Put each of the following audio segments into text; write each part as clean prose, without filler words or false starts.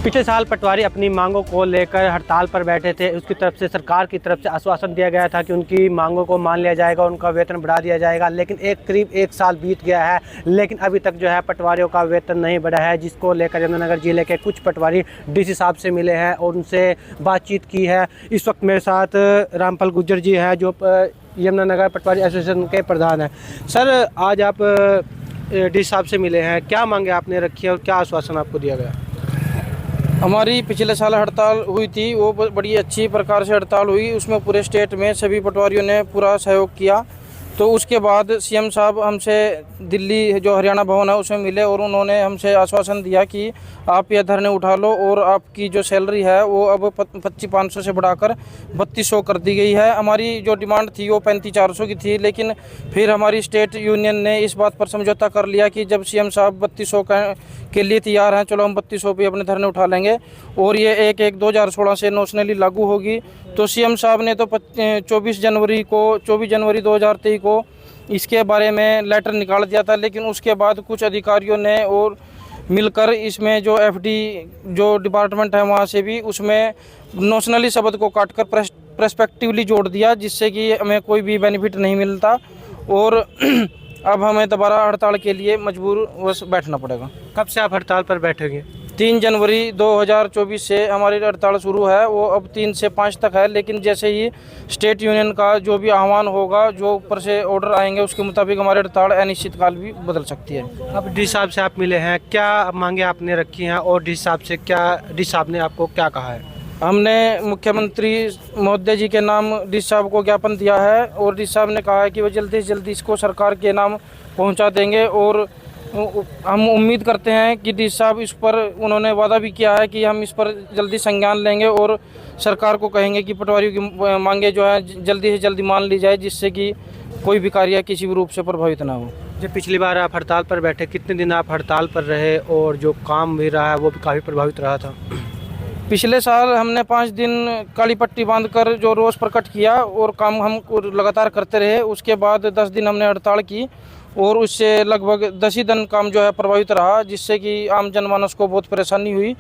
पिछले साल पटवारी अपनी मांगों को लेकर हड़ताल पर बैठे थे। उसकी तरफ से सरकार की तरफ से आश्वासन दिया गया था कि उनकी मांगों को मान लिया जाएगा, उनका वेतन बढ़ा दिया जाएगा। लेकिन करीब एक साल बीत गया है, लेकिन अभी तक जो है पटवारियों का वेतन नहीं बढ़ा है, जिसको लेकर यमुनानगर जिले के कुछ पटवारी डीसी साहब से मिले हैं और उनसे बातचीत की है। इस वक्त मेरे साथ रामपाल गुज्जर जी हैं, जो यमुनानगर पटवारी एसोसिएशन के प्रधान हैं। सर, आज आप डीसी साहब से मिले हैं, क्या मांगे आपने रखी है और क्या आश्वासन आपको दिया गया? हमारी पिछले साल हड़ताल हुई थी, वो बड़ी अच्छी प्रकार से हड़ताल हुई। उसमें पूरे स्टेट में सभी पटवारियों ने पूरा सहयोग किया। तो उसके बाद सीएम साहब हमसे दिल्ली जो हरियाणा भवन है उसमें मिले और उन्होंने हमसे आश्वासन दिया कि आप ये धरने उठा लो और आपकी जो सैलरी है वो अब 25,500 से बढ़ाकर 3,200 कर दी गई है। हमारी जो डिमांड थी वो 35,400 की थी, लेकिन फिर हमारी स्टेट यूनियन ने इस बात पर समझौता कर लिया कि जब सीएम साहब 3200 के लिए तैयार हैं, चलो हम 3200 पे अपने धरने उठा लेंगे और ये 1/1/2016 से नोशनली लागू होगी। तो सीएम साहब ने तो 24 जनवरी 2023 को इसके बारे में लेटर निकाल दिया था, लेकिन उसके बाद कुछ अधिकारियों ने और मिलकर इसमें जो एफडी जो डिपार्टमेंट है वहाँ से भी उसमें नोशनली शब्द को काटकर प्रेस्पेक्टिवली जोड़ दिया, जिससे कि हमें कोई भी बेनिफिट नहीं मिलता और अब हमें दोबारा हड़ताल के लिए मजबूर बस बैठना पड़ेगा। कब से आप हड़ताल पर बैठेंगे? 3 जनवरी 2024 से हमारी हड़ताल शुरू है, वो अब 3 से 5 तक है। लेकिन जैसे ही स्टेट यूनियन का जो भी आह्वान होगा, जो ऊपर से ऑर्डर आएंगे, उसके मुताबिक हमारी हड़ताल अनिश्चितकाल भी बदल सकती है। अब डीसी साहब से आप मिले हैं, क्या मांगे आपने रखी हैं और डीसी साहब ने आपको क्या कहा है? हमने मुख्यमंत्री महोदय जी के नाम डीसी साहब को ज्ञापन दिया है और डीसी साहब ने कहा है कि वो जल्दी से जल्दी इसको सरकार के नाम पहुंचा देंगे और हम उम्मीद करते हैं कि डीसी साहब इस पर उन्होंने वादा भी किया है कि हम इस पर जल्दी संज्ञान लेंगे और सरकार को कहेंगे कि पटवारियों की मांगे जो है जल्दी से जल्दी मान ली जाए, जिससे कि कोई भी कार्य किसी भी रूप से प्रभावित ना हो। जब पिछली बार आप हड़ताल पर बैठे, कितने दिन आप हड़ताल पर रहे और जो काम भी रहा है वो भी काफ़ी प्रभावित रहा था? पिछले साल हमने 5 दिन काली पट्टी बांधकर जो रोष प्रकट किया और काम हम लगातार करते रहे। उसके बाद 10 दिन हमने हड़ताल की और उससे लगभग 10 ही दिन काम जो है प्रभावित रहा, जिससे कि आम जनमानस को बहुत परेशानी हुई।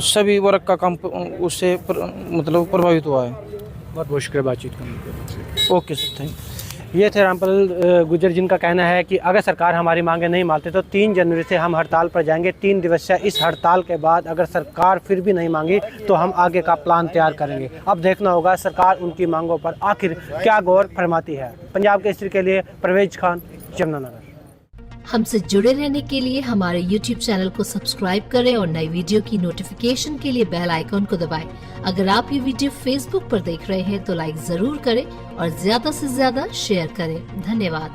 सभी वर्ग का काम उससे मतलब प्रभावित हुआ है। बहुत बहुत शुक्रिया बातचीत करने के लिए। Okay sir, thank you. ये थे रामपाल गुज्जर, जिनका कहना है कि अगर सरकार हमारी मांगे नहीं मानती तो 3 जनवरी से हम हड़ताल पर जाएंगे। 3 दिवसीय इस हड़ताल के बाद अगर सरकार फिर भी नहीं मांगी तो हम आगे का प्लान तैयार करेंगे। अब देखना होगा सरकार उनकी मांगों पर आखिर क्या गौर फरमाती है। पंजाब केसरी के लिए परवेज खान, यमुनानगर। हमसे जुड़े रहने के लिए हमारे YouTube चैनल को सब्सक्राइब करें और नई वीडियो की नोटिफिकेशन के लिए बेल आइकॉन को दबाएं। अगर आप ये वीडियो Facebook पर देख रहे हैं तो लाइक जरूर करें और ज्यादा से ज्यादा शेयर करें। धन्यवाद।